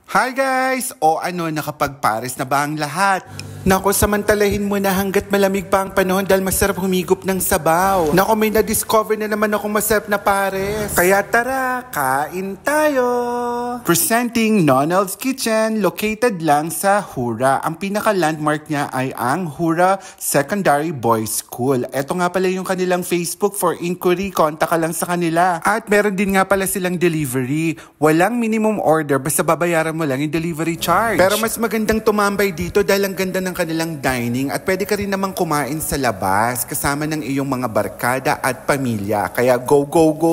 Hi guys! O ano, nakapagpares na ba ang lahat? Nako, samantalahin mo na hanggat malamig pa ang panahon dahil masarap humigop ng sabaw. Nako, may na-discover na naman akong masarap na pares. Kaya tara, kain tayo! Presenting Nonald's Kitchen, located lang sa Hura. Ang pinaka-landmark niya ay ang Hura Secondary Boys School. Ito nga pala yung kanilang Facebook for inquiry. Kontak ka lang sa kanila. At meron din nga pala silang delivery. Walang minimum order, basta babayaran mo lang yung delivery charge. Pero mas magandang tumambay dito dahil ang ganda ng kanilang dining at pwede ka rin namang kumain sa labas kasama ng iyong mga barkada at pamilya. Kaya go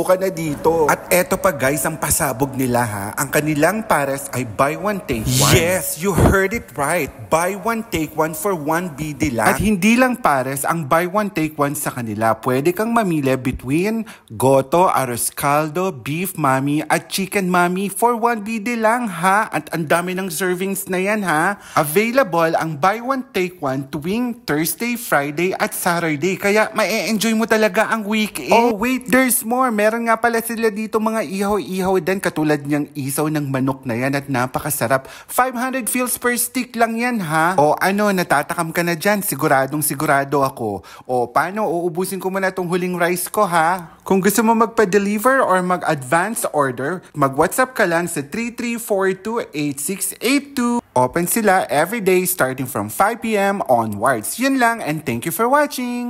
ka na dito. At eto pa guys, ang pasabog nila ha. Ang kanilang pares ay buy one take one. Yes, you heard it right. Buy one take one for 1 BD lang. At hindi lang pares ang buy one take one sa kanila. Pwede kang mamili between goto, arroz caldo, beef mami at chicken mami for 1 BD lang ha. At ang dami ng servings na yan ha. Available ang buy one take one tuwing Thursday, Friday at Saturday. Kaya ma-enjoy mo talaga ang weekend. Oh wait, there's more. Meron nga pala sila dito mga ihaw-ihaw din katulad niyang isaw ng manok na yan at napakasarap. 500 feels per stick lang yan ha. O ano, natatakam ka na dyan. Sigurado ako. O paano, uubusin ko muna tong huling rice ko ha. Kung gusto mo magpa-deliver or mag-advance order, mag-WhatsApp ka lang sa 33428682. Open sila every day starting from 5 p.m. onwards. Yun lang and thank you for watching!